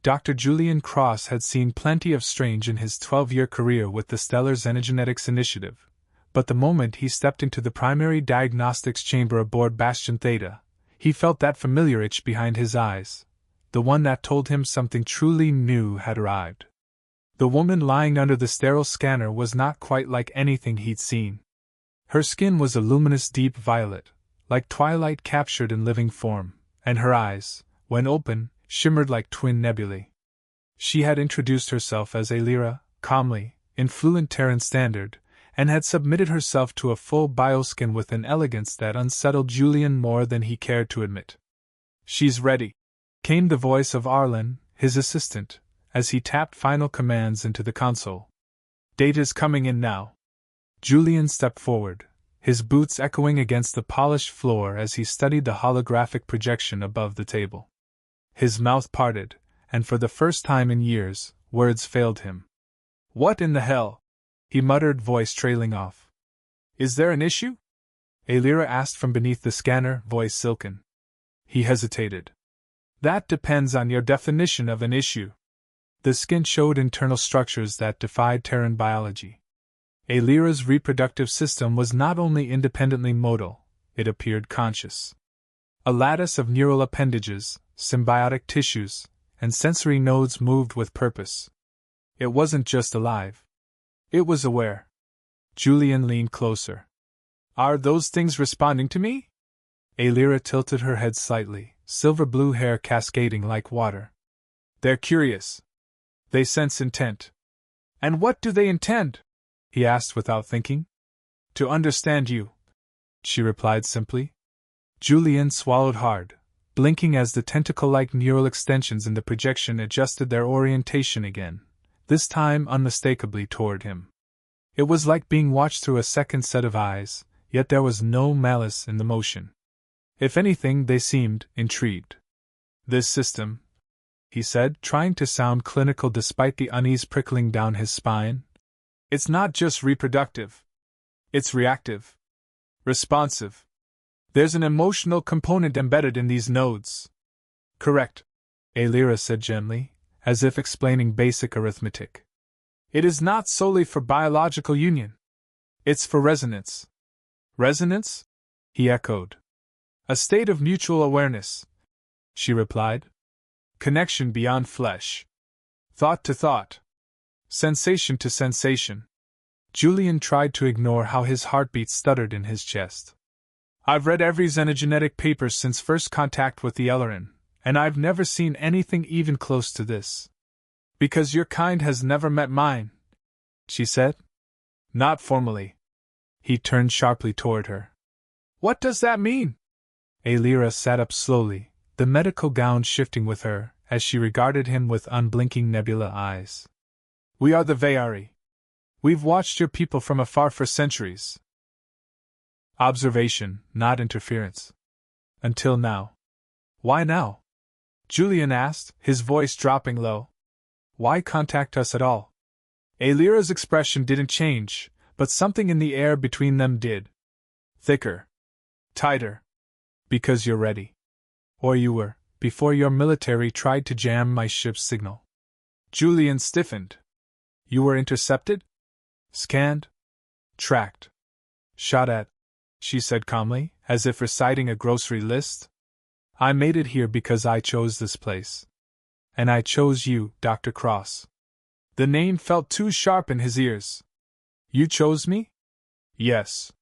Dr. Julian Cross had seen plenty of strange in his 12-year career with the Stellar Xenogenetics Initiative, but the moment he stepped into the primary diagnostics chamber aboard Bastion Theta, he felt that familiar itch behind his eyes, the one that told him something truly new had arrived. The woman lying under the sterile scanner was not quite like anything he'd seen. Her skin was a luminous deep violet, like twilight captured in living form, and her eyes, when open, shimmered like twin nebulae. She had introduced herself as Aelira, calmly, in fluent Terran standard, and had submitted herself to a full bioscan with an elegance that unsettled Julian more than he cared to admit. "She's ready," came the voice of Arlen, his assistant, as he tapped final commands into the console. "Data's coming in now." Julian stepped forward, his boots echoing against the polished floor as he studied the holographic projection above the table. His mouth parted, and for the first time in years, words failed him. "What in the hell?" he muttered, voice trailing off. "Is there an issue?" Aelira asked from beneath the scanner, voice silken. He hesitated. "That depends on your definition of an issue." The skin showed internal structures that defied Terran biology. Aelira's reproductive system was not only independently modal, it appeared conscious. A lattice of neural appendages, symbiotic tissues, and sensory nodes moved with purpose. It wasn't just alive. It was aware. Julian leaned closer. "Are those things responding to me?" Aelira tilted her head slightly, silver blue hair cascading like water. "They're curious. They sense intent." "And what do they intend?" he asked without thinking. "To understand you," she replied simply. Julian swallowed hard, blinking as the tentacle-like neural extensions in the projection adjusted their orientation again, this time unmistakably toward him. It was like being watched through a second set of eyes, yet there was no malice in the motion. If anything, they seemed intrigued. "This system," he said, trying to sound clinical despite the unease prickling down his spine, "it's not just reproductive. It's reactive. Responsive. There's an emotional component embedded in these nodes." "Correct," Aelira said gently, as if explaining basic arithmetic. "It is not solely for biological union. It's for resonance." "Resonance?" he echoed. "A state of mutual awareness," she replied. "Connection beyond flesh. Thought to thought. Sensation to sensation." Julian tried to ignore how his heartbeat stuttered in his chest. "I've read every xenogenetic paper since first contact with the Ellerin, and I've never seen anything even close to this." "Because your kind has never met mine," she said. "Not formally." He turned sharply toward her. "What does that mean?" Aelira sat up slowly, the medical gown shifting with her, as she regarded him with unblinking nebula eyes. "We are the Veari. We've watched your people from afar for centuries." Observation, not interference. Until now. "Why now?" Julian asked, his voice dropping low. "Why contact us at all?" Aelira's expression didn't change, but something in the air between them did. Thicker. Tighter. "Because you're ready. Or you were, before your military tried to jam my ship's signal." Julian stiffened. "You were intercepted? Scanned? Tracked? Shot at?" she said calmly, as if reciting a grocery list. "I made it here because I chose this place. And I chose you, Dr. Cross." The name felt too sharp in his ears. "You chose me?" "Yes."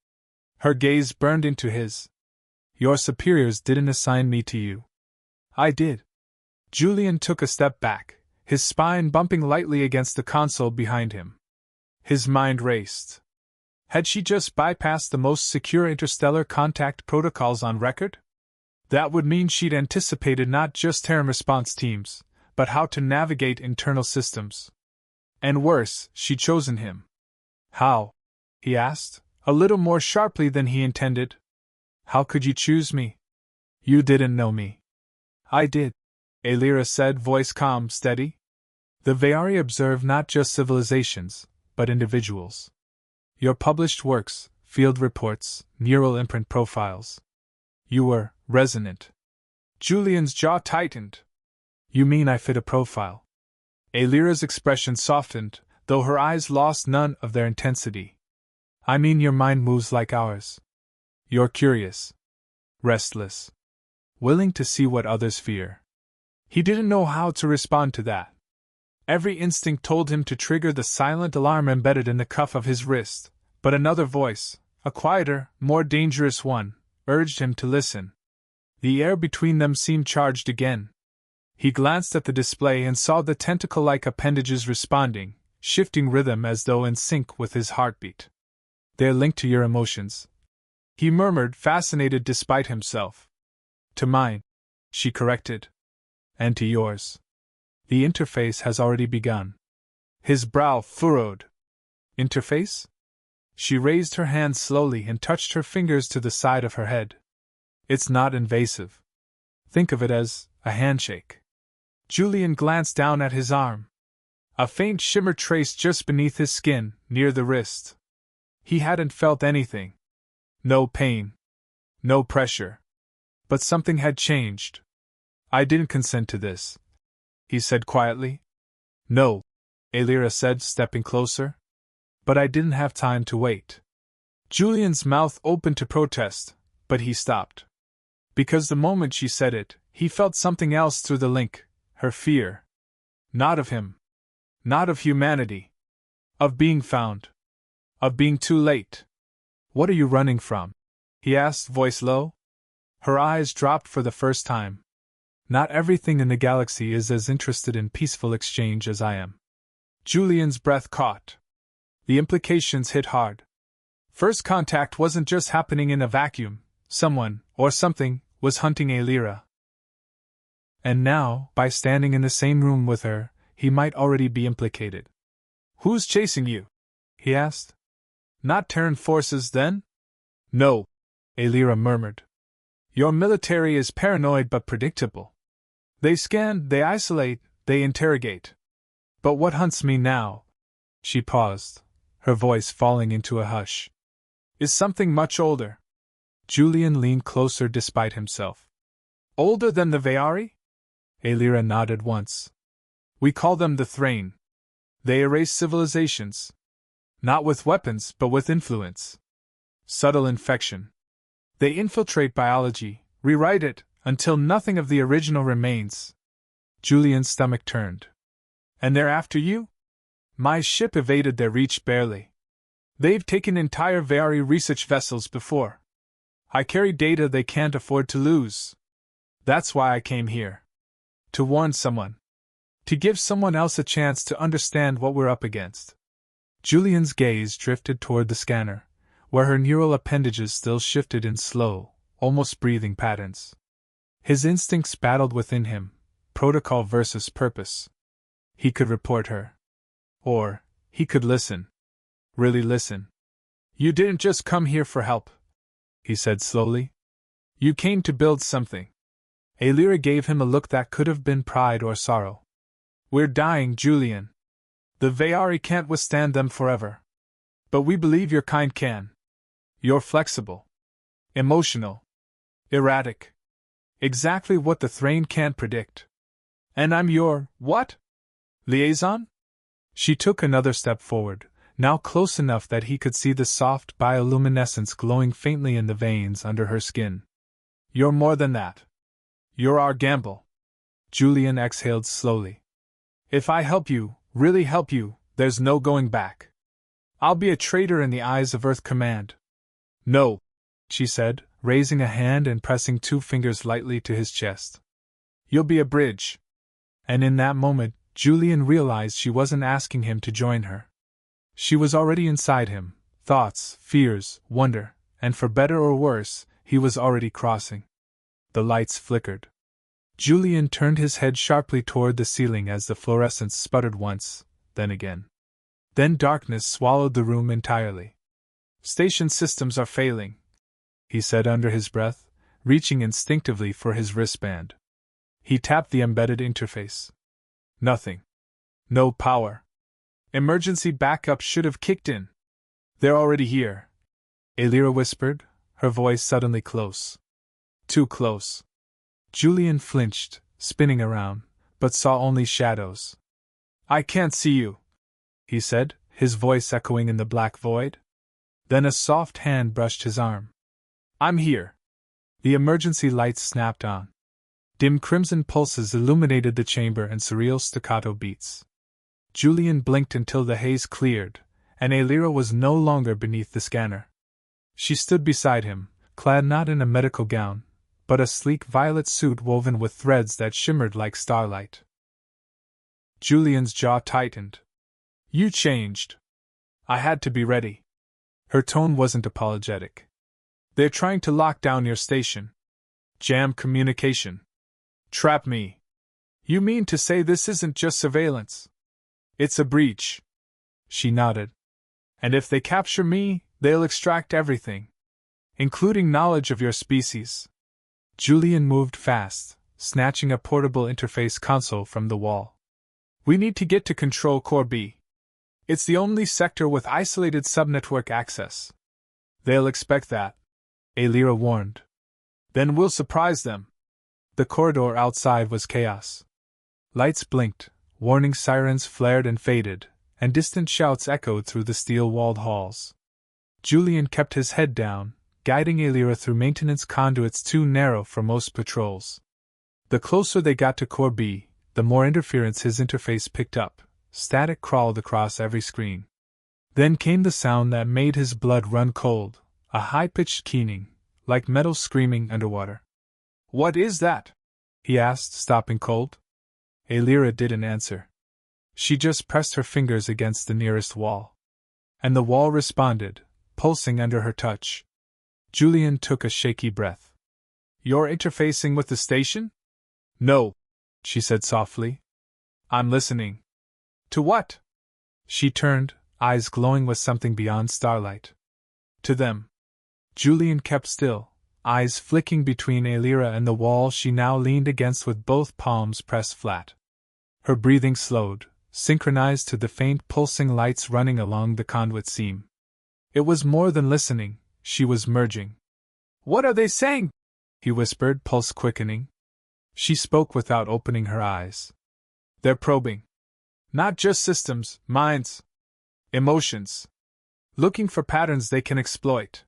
Her gaze burned into his. "Your superiors didn't assign me to you." "I did." Julian took a step back, his spine bumping lightly against the console behind him. His mind raced. Had she just bypassed the most secure interstellar contact protocols on record? That would mean she'd anticipated not just Terran response teams, but how to navigate internal systems. And worse, she'd chosen him. "How?" he asked, a little more sharply than he intended. "How could you choose me? You didn't know me." "I did," Aelira said, voice calm, steady. "The Veari observe not just civilizations, but individuals. Your published works, field reports, neural imprint profiles. You were resonant." Julian's jaw tightened. You mean I fit a profile? Alira's expression softened, though her eyes lost none of their intensity. I mean your mind moves like ours. You're curious. Restless. Willing to see what others fear. He didn't know how to respond to that. Every instinct told him to trigger the silent alarm embedded in the cuff of his wrist, but another voice, a quieter, more dangerous one, urged him to listen. The air between them seemed charged again. He glanced at the display and saw the tentacle-like appendages responding, shifting rhythm as though in sync with his heartbeat. They're linked to your emotions, he murmured, fascinated despite himself. To mine, she corrected. And to yours. The interface has already begun. His brow furrowed. Interface? She raised her hand slowly and touched her fingers to the side of her head. It's not invasive. Think of it as a handshake. Julian glanced down at his arm. A faint shimmer traced just beneath his skin, near the wrist. He hadn't felt anything. No pain. No pressure. But something had changed. I didn't consent to this, he said quietly. No, Alira said, stepping closer. But I didn't have time to wait. Julian's mouth opened to protest, but he stopped. Because the moment she said it, he felt something else through the link, her fear. Not of him. Not of humanity. Of being found. Of being too late. What are you running from? He asked, voice low. Her eyes dropped for the first time. Not everything in the galaxy is as interested in peaceful exchange as I am. Julian's breath caught. The implications hit hard. First contact wasn't just happening in a vacuum. Someone, or something, was hunting Alira. And now, by standing in the same room with her, he might already be implicated. Who's chasing you? He asked. Not Terran forces, then? No, Alira murmured. Your military is paranoid but predictable. They scan, they isolate, they interrogate. But what hunts me now? She paused, her voice falling into a hush. Is something much older. Julian leaned closer despite himself. Older than the Veari? Alira nodded once. We call them the Thrain. They erase civilizations. Not with weapons, but with influence. Subtle infection. They infiltrate biology, rewrite it, until nothing of the original remains. Julian's stomach turned. And they're after you? My ship evaded their reach barely. They've taken entire Veari research vessels before. I carry data they can't afford to lose. That's why I came here. To warn someone. To give someone else a chance to understand what we're up against. Julian's gaze drifted toward the scanner, where her neural appendages still shifted in slow, almost breathing patterns. His instincts battled within him, protocol versus purpose. He could report her. Or, he could listen. Really listen. You didn't just come here for help, he said slowly. You came to build something. Alira gave him a look that could have been pride or sorrow. We're dying, Julian. The Veari can't withstand them forever. But we believe your kind can. You're flexible. Emotional. Erratic. Exactly what the Thrain can't predict. And I'm your, what? Liaison? She took another step forward, now close enough that he could see the soft bioluminescence glowing faintly in the veins under her skin. You're more than that. You're our gamble. Julian exhaled slowly. If I help you, really help you, there's no going back. I'll be a traitor in the eyes of Earth Command. No, she said, raising a hand and pressing 2 fingers lightly to his chest. You'll be a bridge. And in that moment, Julian realized she wasn't asking him to join her. She was already inside him, thoughts, fears, wonder, and for better or worse, he was already crossing. The lights flickered. Julian turned his head sharply toward the ceiling as the fluorescence sputtered once, then again. Then darkness swallowed the room entirely. Station systems are failing, he said under his breath, reaching instinctively for his wristband. He tapped the embedded interface. Nothing. No power. Emergency backup should have kicked in. They're already here, Alira whispered, her voice suddenly close. Too close. Julian flinched, spinning around, but saw only shadows. I can't see you, he said, his voice echoing in the black void. Then a soft hand brushed his arm. I'm here. The emergency lights snapped on. Dim crimson pulses illuminated the chamber and surreal staccato beats. Julian blinked until the haze cleared, and Alira was no longer beneath the scanner. She stood beside him, clad not in a medical gown, but a sleek violet suit woven with threads that shimmered like starlight. Julian's jaw tightened. You changed. I had to be ready. Her tone wasn't apologetic. They're trying to lock down your station. Jam communication. Trap me. You mean to say this isn't just surveillance? It's a breach. She nodded. And if they capture me, they'll extract everything, including knowledge of your species. Julian moved fast, snatching a portable interface console from the wall. We need to get to Control Core B. It's the only sector with isolated subnetwork access. They'll expect that, Alira warned. Then we'll surprise them. The corridor outside was chaos. Lights blinked, warning sirens flared and faded, and distant shouts echoed through the steel-walled halls. Julian kept his head down, guiding Alira through maintenance conduits too narrow for most patrols. The closer they got to Core B, the more interference his interface picked up. Static crawled across every screen. Then came the sound that made his blood run cold, a high-pitched keening, like metal screaming underwater. What is that? He asked, stopping cold. Alira didn't answer. She just pressed her fingers against the nearest wall. And the wall responded, pulsing under her touch. Julian took a shaky breath. You're interfacing with the station? No, she said softly. I'm listening. To what? She turned, eyes glowing with something beyond starlight. To them. Julian kept still, eyes flicking between Alira and the wall she now leaned against with both palms pressed flat. Her breathing slowed, synchronized to the faint pulsing lights running along the conduit seam. It was more than listening, she was merging. What are they saying? He whispered, pulse quickening. She spoke without opening her eyes. They're probing. Not just systems, minds. Emotions. Looking for patterns they can exploit.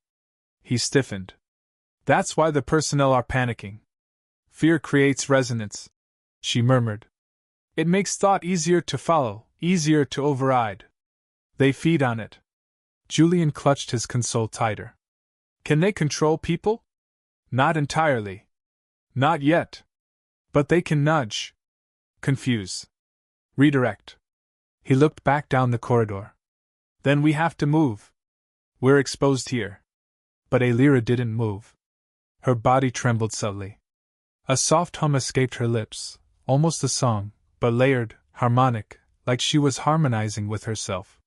He stiffened. That's why the personnel are panicking. Fear creates resonance, she murmured. It makes thought easier to follow, easier to override. They feed on it. Julian clutched his console tighter. Can they control people? Not entirely. Not yet. But they can nudge. Confuse. Redirect. He looked back down the corridor. Then we have to move. We're exposed here. But Alira didn't move. Her body trembled subtly. A soft hum escaped her lips, almost a song, but layered, harmonic, like she was harmonizing with herself.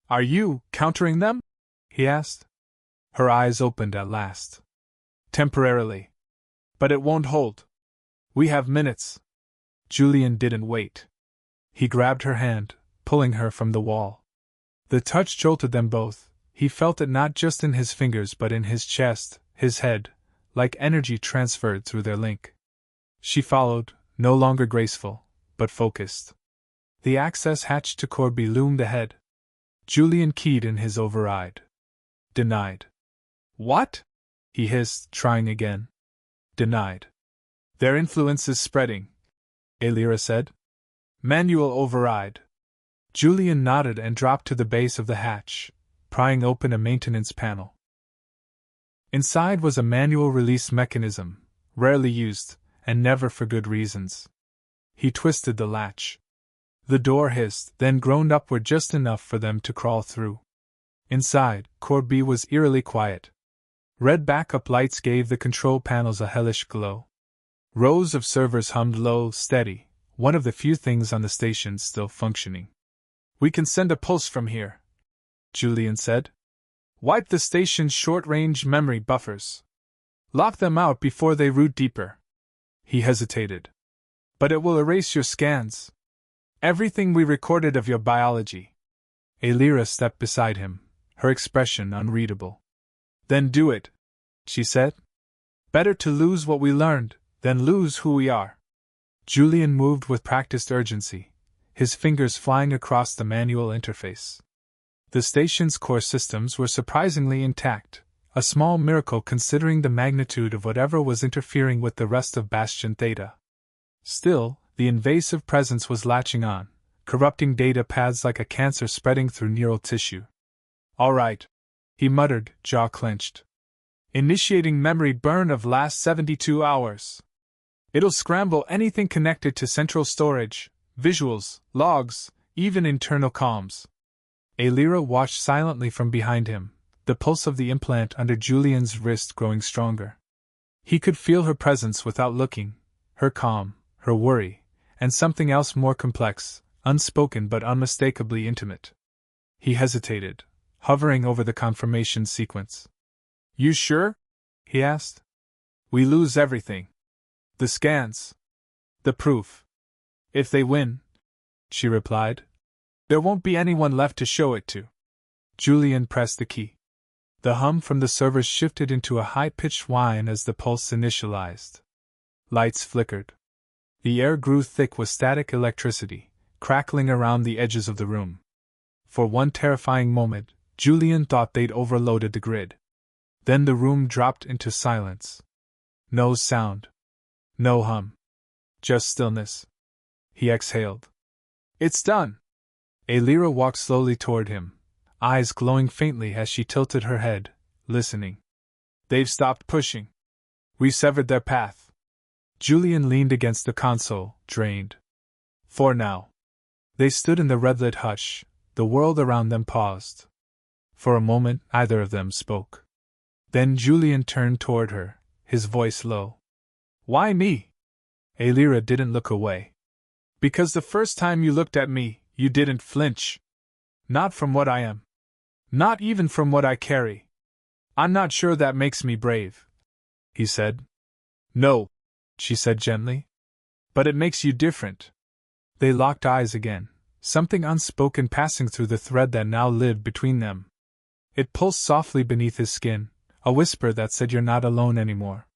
Are you countering them? He asked. Her eyes opened at last. Temporarily. But it won't hold. We have minutes. Julian didn't wait. He grabbed her hand, pulling her from the wall. The touch jolted them both. He felt it not just in his fingers but in his chest, his head, like energy transferred through their link. She followed, no longer graceful, but focused. The access hatch to Core B loomed ahead. Julian keyed in his override. Denied. What? He hissed, trying again. Denied. Their influence is spreading, Alira said. Manual override. Julian nodded and dropped to the base of the hatch, prying open a maintenance panel. Inside was a manual release mechanism, rarely used, and never for good reasons. He twisted the latch. The door hissed, then groaned upward just enough for them to crawl through. Inside, Core B was eerily quiet. Red backup lights gave the control panels a hellish glow. Rows of servers hummed low, steady, one of the few things on the station still functioning. We can send a pulse from here, Julian said. Wipe the station's short-range memory buffers. Lock them out before they root deeper. He hesitated. But it will erase your scans. Everything we recorded of your biology. Alira stepped beside him, her expression unreadable. Then do it, she said. Better to lose what we learned than lose who we are. Julian moved with practiced urgency, his fingers flying across the manual interface. The station's core systems were surprisingly intact, a small miracle considering the magnitude of whatever was interfering with the rest of Bastion Theta. Still, the invasive presence was latching on, corrupting data paths like a cancer spreading through neural tissue. "All right," he muttered, jaw clenched. "Initiating memory burn of last 72 hours. It'll scramble anything connected to central storage, visuals, logs, even internal comms." Alira watched silently from behind him, the pulse of the implant under Julian's wrist growing stronger. He could feel her presence without looking, her calm, her worry, and something else more complex, unspoken but unmistakably intimate. He hesitated, hovering over the confirmation sequence. "You sure?" he asked. "We lose everything. The scans. The proof. If they win," she replied, "there won't be anyone left to show it to." Julian pressed the key. The hum from the servers shifted into a high-pitched whine as the pulse initialized. Lights flickered. The air grew thick with static electricity, crackling around the edges of the room. For one terrifying moment, Julian thought they'd overloaded the grid. Then the room dropped into silence. No sound. No hum. Just stillness. He exhaled. "It's done." Alira walked slowly toward him, eyes glowing faintly as she tilted her head, listening. "They've stopped pushing. We severed their path." Julian leaned against the console, drained. For now. They stood in the red-lit hush, the world around them paused. For a moment, neither of them spoke. Then Julian turned toward her, his voice low. "Why me?" Alira didn't look away. "Because the first time you looked at me, you didn't flinch. Not from what I am. Not even from what I carry. I'm not sure that makes me brave," he said. "No," she said gently. "But it makes you different." They locked eyes again, something unspoken passing through the thread that now lived between them. It pulsed softly beneath his skin, a whisper that said, "You're not alone anymore."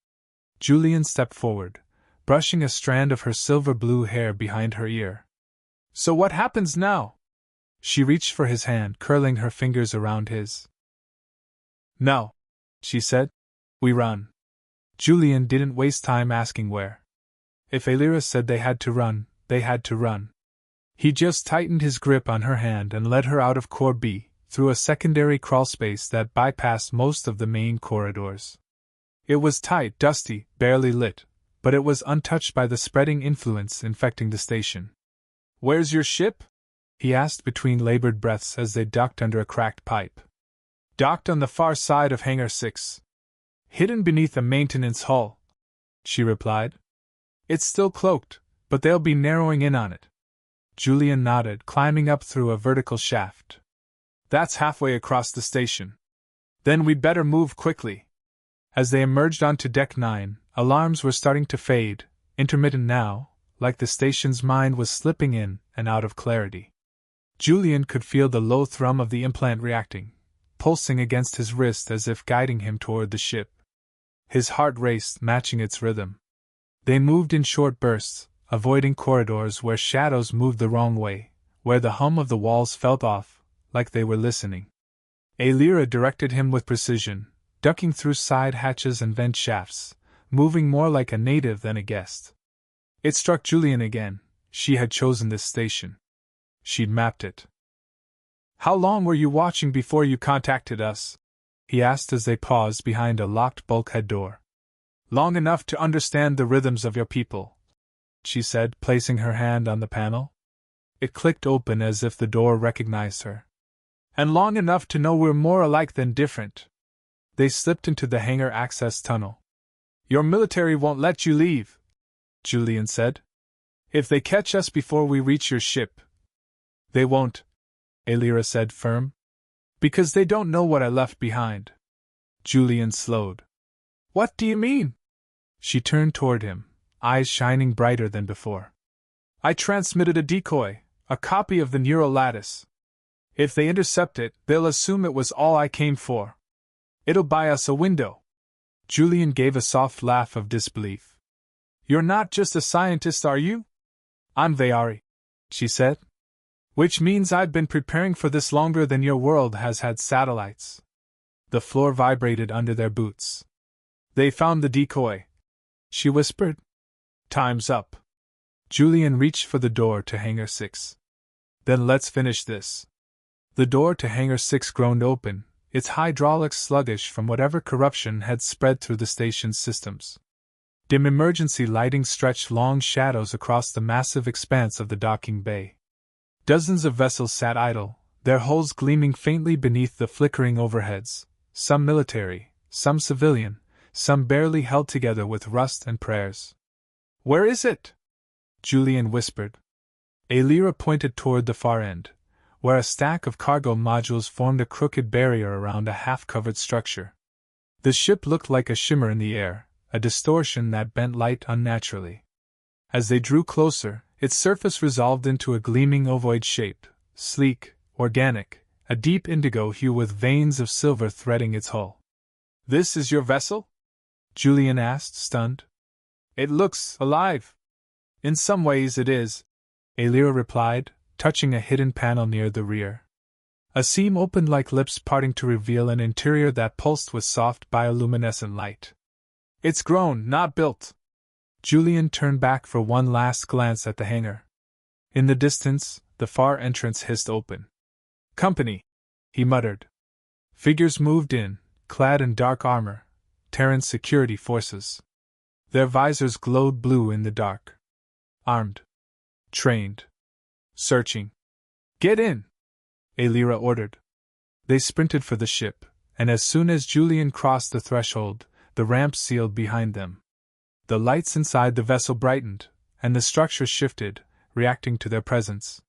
Julian stepped forward, brushing a strand of her silver-blue hair behind her ear. "So what happens now?" She reached for his hand, curling her fingers around his. "Now," she said, "we run." Julian didn't waste time asking where. If Alira said they had to run, they had to run. He just tightened his grip on her hand and led her out of Core B, through a secondary crawlspace that bypassed most of the main corridors. It was tight, dusty, barely lit, but it was untouched by the spreading influence infecting the station. "Where's your ship?" he asked between labored breaths as they ducked under a cracked pipe. "Docked on the far side of Hangar 6. Hidden beneath a maintenance hull," she replied. "It's still cloaked, but they'll be narrowing in on it." Julian nodded, climbing up through a vertical shaft. "That's halfway across the station. Then we'd better move quickly." As they emerged onto Deck 9, alarms were starting to fade, intermittent now, like the station's mind was slipping in and out of clarity. Julian could feel the low thrum of the implant reacting, pulsing against his wrist as if guiding him toward the ship. His heart raced, matching its rhythm. They moved in short bursts, avoiding corridors where shadows moved the wrong way, where the hum of the walls felt off, like they were listening. Alira directed him with precision, ducking through side hatches and vent shafts, moving more like a native than a guest. It struck Julian again. She had chosen this station. She'd mapped it. "How long were you watching before you contacted us?" he asked as they paused behind a locked bulkhead door. "Long enough to understand the rhythms of your people," she said, placing her hand on the panel. It clicked open as if the door recognized her. "And long enough to know we're more alike than different." They slipped into the hangar access tunnel. "Your military won't let you leave," Julian said. "If they catch us before we reach your ship." "They won't," Alira said, firm. "Because they don't know what I left behind." Julian slowed. "What do you mean?" She turned toward him, eyes shining brighter than before. "I transmitted a decoy, a copy of the neural lattice. If they intercept it, they'll assume it was all I came for. It'll buy us a window." Julian gave a soft laugh of disbelief. You're not just a scientist, are you? I'm Vayari, she said. Which means I've been preparing for this longer than your world has had satellites. The floor vibrated under their boots. They found the decoy, she whispered. Time's up. Julian reached for the door to Hangar 6. Then let's finish this. The door to Hangar 6 groaned open, its hydraulics sluggish from whatever corruption had spread through the station's systems. Dim emergency lighting stretched long shadows across the massive expanse of the docking bay. Dozens of vessels sat idle, their hulls gleaming faintly beneath the flickering overheads, some military, some civilian, some barely held together with rust and prayers. Where is it? Julian whispered. Alira pointed toward the far end, where a stack of cargo modules formed a crooked barrier around a half-covered structure. The ship looked like a shimmer in the air, a distortion that bent light unnaturally. As they drew closer, its surface resolved into a gleaming ovoid shape, sleek, organic, a deep indigo hue with veins of silver threading its hull. This is your vessel? Julian asked, stunned. It looks alive. In some ways it is, Alira replied, touching a hidden panel near the rear. A seam opened like lips parting to reveal an interior that pulsed with soft bioluminescent light. It's grown, not built. Julian turned back for one last glance at the hangar. In the distance, the far entrance hissed open. Company, he muttered. Figures moved in, clad in dark armor, Terran security forces. Their visors glowed blue in the dark. Armed. Trained. Searching. Get in! Alira ordered. They sprinted for the ship, and as soon as Julian crossed the threshold, the ramp sealed behind them. The lights inside the vessel brightened, and the structure shifted, reacting to their presence.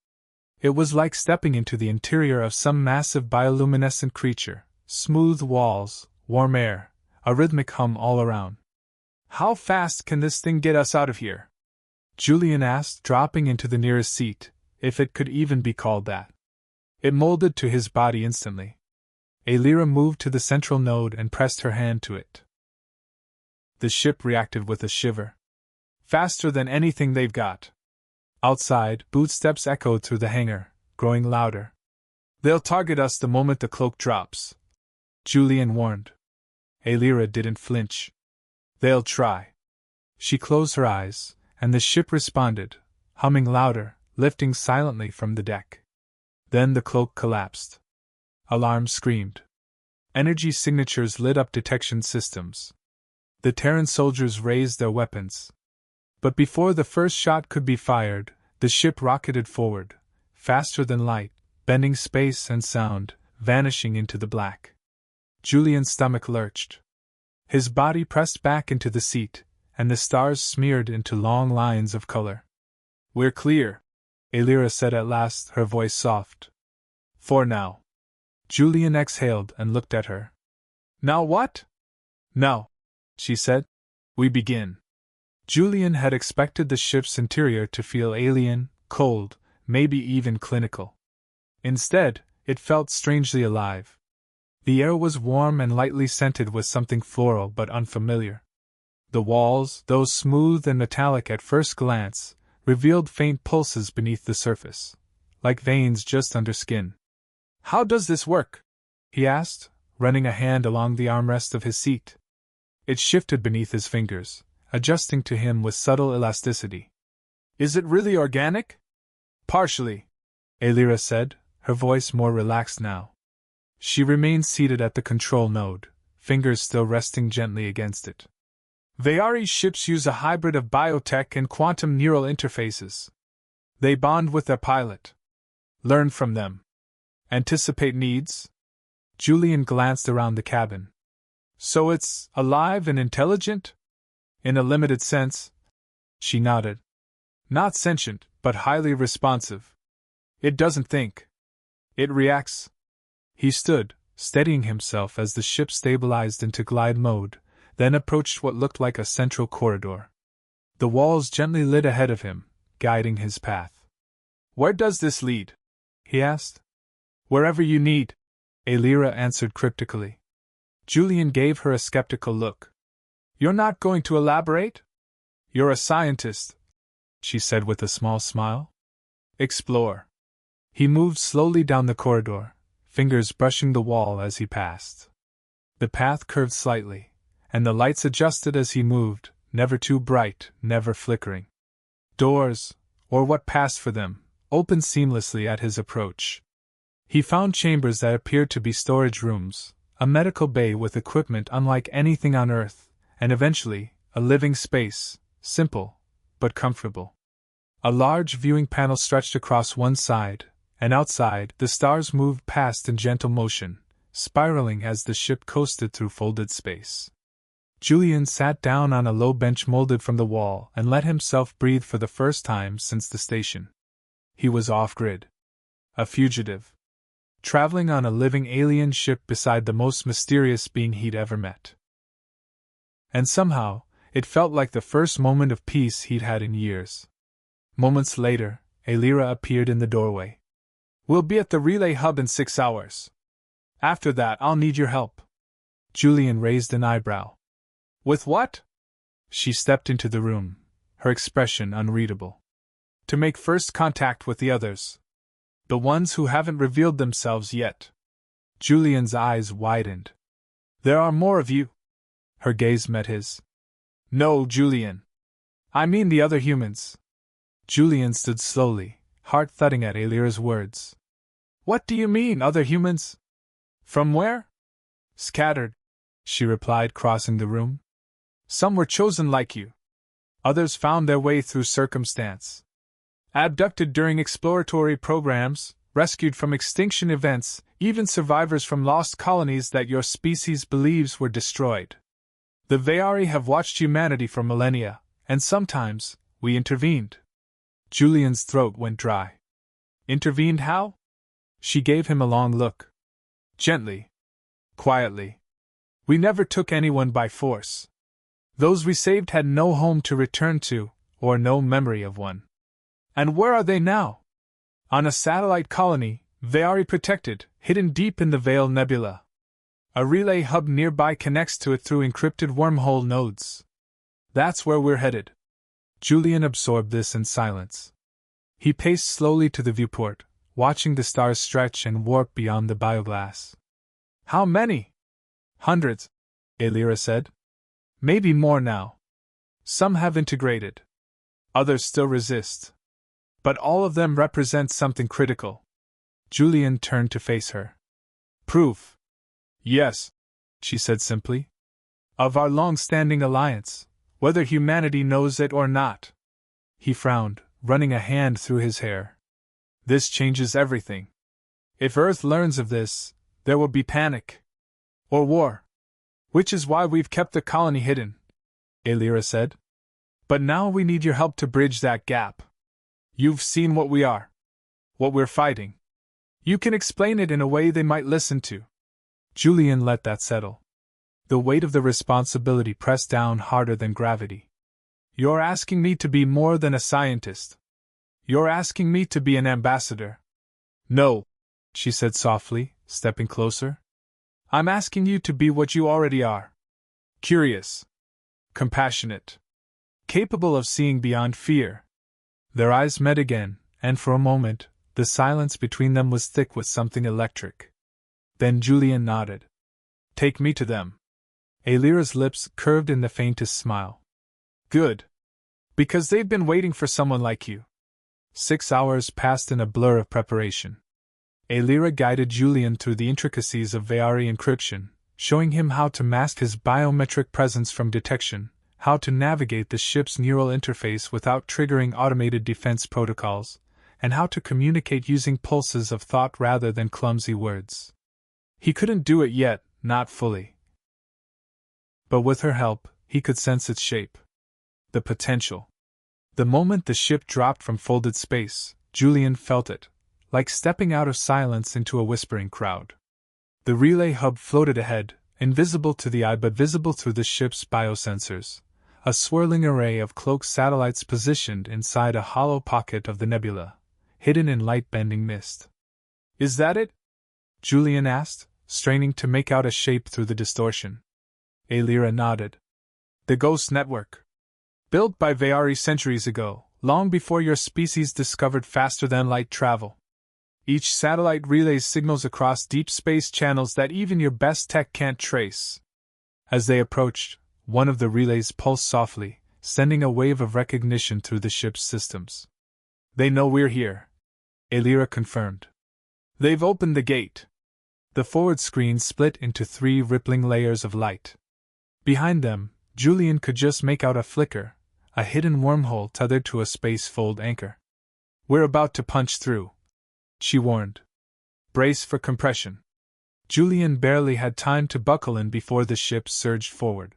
It was like stepping into the interior of some massive bioluminescent creature, smooth walls, warm air, a rhythmic hum all around. How fast can this thing get us out of here? Julian asked, dropping into the nearest seat, if it could even be called that. It molded to his body instantly. Alira moved to the central node and pressed her hand to it. The ship reacted with a shiver. Faster than anything they've got. Outside, bootsteps echoed through the hangar, growing louder. They'll target us the moment the cloak drops, Julian warned. Alira didn't flinch. They'll try. She closed her eyes, and the ship responded, humming louder, lifting silently from the deck. Then the cloak collapsed. Alarms screamed. Energy signatures lit up detection systems. The Terran soldiers raised their weapons. But before the first shot could be fired, the ship rocketed forward, faster than light, bending space and sound, vanishing into the black. Julian's stomach lurched. His body pressed back into the seat, and the stars smeared into long lines of color. We're clear, Alira said at last, her voice soft. For now. Julian exhaled and looked at her. Now what? Now, she said. We begin. Julian had expected the ship's interior to feel alien, cold, maybe even clinical. Instead, it felt strangely alive. The air was warm and lightly scented with something floral but unfamiliar. The walls, though smooth and metallic at first glance, revealed faint pulses beneath the surface, like veins just under skin. How does this work? He asked, running a hand along the armrest of his seat. It shifted beneath his fingers, adjusting to him with subtle elasticity. Is it really organic? Partially, Alira said, her voice more relaxed now. She remained seated at the control node, fingers still resting gently against it. Vayari's ships use a hybrid of biotech and quantum neural interfaces. They bond with their pilot. Learn from them. Anticipate needs? Julian glanced around the cabin. So it's alive and intelligent? In a limited sense. She nodded. Not sentient, but highly responsive. It doesn't think. It reacts. He stood, steadying himself as the ship stabilized into glide mode, then approached what looked like a central corridor. The walls gently lit ahead of him, guiding his path. Where does this lead? He asked. Wherever you need, Alira answered cryptically. Julian gave her a skeptical look. You're not going to elaborate? You're a scientist, she said with a small smile. Explore. He moved slowly down the corridor, fingers brushing the wall as he passed. The path curved slightly, and the lights adjusted as he moved, never too bright, never flickering. Doors, or what passed for them, opened seamlessly at his approach. He found chambers that appeared to be storage rooms, a medical bay with equipment unlike anything on Earth, and eventually, a living space, simple, but comfortable. A large viewing panel stretched across one side, and outside, the stars moved past in gentle motion, spiraling as the ship coasted through folded space. Julian sat down on a low bench molded from the wall and let himself breathe for the first time since the station. He was off-grid. A fugitive. Traveling on a living alien ship beside the most mysterious being he'd ever met. And somehow, it felt like the first moment of peace he'd had in years. Moments later, Alira appeared in the doorway. We'll be at the relay hub in 6 hours. After that, I'll need your help. Julian raised an eyebrow. With what? She stepped into the room, her expression unreadable. To make first contact with the others. The ones who haven't revealed themselves yet. Julian's eyes widened. There are more of you. Her gaze met his. No, Julian. I mean the other humans. Julian stood slowly, heart thudding at Alira's words. What do you mean, other humans? From where? Scattered, she replied, crossing the room. Some were chosen like you. Others found their way through circumstance. Abducted during exploratory programs, rescued from extinction events, even survivors from lost colonies that your species believes were destroyed. The Veari have watched humanity for millennia, and sometimes, we intervened. Julian's throat went dry. Intervened how? She gave him a long look. Gently. Quietly. We never took anyone by force. Those we saved had no home to return to, or no memory of one. And where are they now? On a satellite colony, Veari protected, hidden deep in the Veil Nebula. A relay hub nearby connects to it through encrypted wormhole nodes. That's where we're headed. Julian absorbed this in silence. He paced slowly to the viewport, watching the stars stretch and warp beyond the bioglass. How many? Hundreds, Alira said. Maybe more now. Some have integrated. Others still resist. But all of them represent something critical. Julian turned to face her. Proof. Yes, she said simply. Of our long-standing alliance, whether humanity knows it or not. He frowned, running a hand through his hair. This changes everything. If Earth learns of this, there will be panic. Or war. Which is why we've kept the colony hidden, Alira said. But now we need your help to bridge that gap. You've seen what we are. What we're fighting. You can explain it in a way they might listen to. Julian let that settle. The weight of the responsibility pressed down harder than gravity. You're asking me to be more than a scientist. You're asking me to be an ambassador. No, she said softly, stepping closer. I'm asking you to be what you already are. Curious. Compassionate. Capable of seeing beyond fear. Their eyes met again, and for a moment, the silence between them was thick with something electric. Then Julian nodded. Take me to them. Alira's lips curved in the faintest smile. Good. Because they've been waiting for someone like you. 6 hours passed in a blur of preparation. Alira guided Julian through the intricacies of Veari encryption, showing him how to mask his biometric presence from detection, how to navigate the ship's neural interface without triggering automated defense protocols, and how to communicate using pulses of thought rather than clumsy words. He couldn't do it yet, not fully. But with her help, he could sense its shape. The potential. The moment the ship dropped from folded space, Julian felt it, like stepping out of silence into a whispering crowd. The relay hub floated ahead, invisible to the eye but visible through the ship's biosensors, a swirling array of cloaked satellites positioned inside a hollow pocket of the nebula, hidden in light-bending mist. Is that it? Julian asked, straining to make out a shape through the distortion. Alira nodded. The Ghost Network. Built by Veari centuries ago, long before your species discovered faster-than-light travel. Each satellite relays signals across deep space channels that even your best tech can't trace. As they approached, one of the relays pulsed softly, sending a wave of recognition through the ship's systems. "They know we're here," Elira confirmed. "They've opened the gate." The forward screen split into 3 rippling layers of light. Behind them, Julian could just make out a flicker, a hidden wormhole tethered to a space-fold anchor. "We're about to punch through," she warned. "Brace for compression." Julian barely had time to buckle in before the ship surged forward.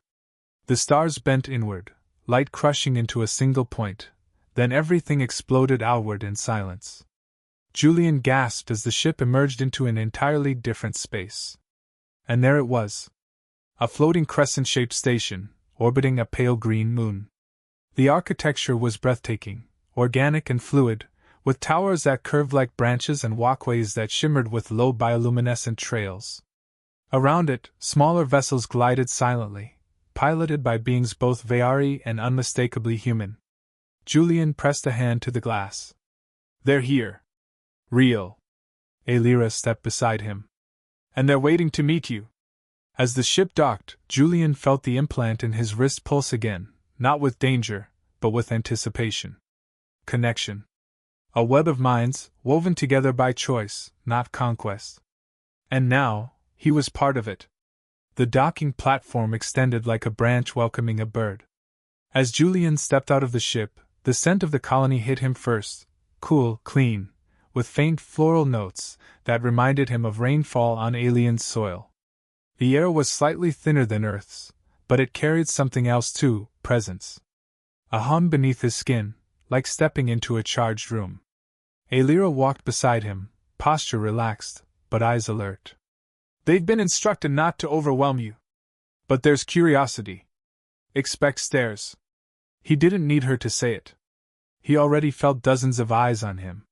The stars bent inward, light crushing into a single point, then everything exploded outward in silence. Julian gasped as the ship emerged into an entirely different space. And there it was. A floating crescent-shaped station, orbiting a pale green moon. The architecture was breathtaking, organic and fluid, with towers that curved like branches and walkways that shimmered with low bioluminescent trails. Around it, smaller vessels glided silently, piloted by beings both Veari and unmistakably human. Julian pressed a hand to the glass. "They're here. Real." Elira stepped beside him. "And they're waiting to meet you." As the ship docked, Julian felt the implant in his wrist pulse again, not with danger, but with anticipation. Connection. A web of minds, woven together by choice, not conquest. And now, he was part of it. The docking platform extended like a branch welcoming a bird. As Julian stepped out of the ship, the scent of the colony hit him first, cool, clean, with faint floral notes that reminded him of rainfall on alien soil. The air was slightly thinner than Earth's, but it carried something else too, presence. A hum beneath his skin, like stepping into a charged room. Elira walked beside him, posture relaxed, but eyes alert. "They've been instructed not to overwhelm you. But there's curiosity. Expect stares." He didn't need her to say it. He already felt dozens of eyes on him.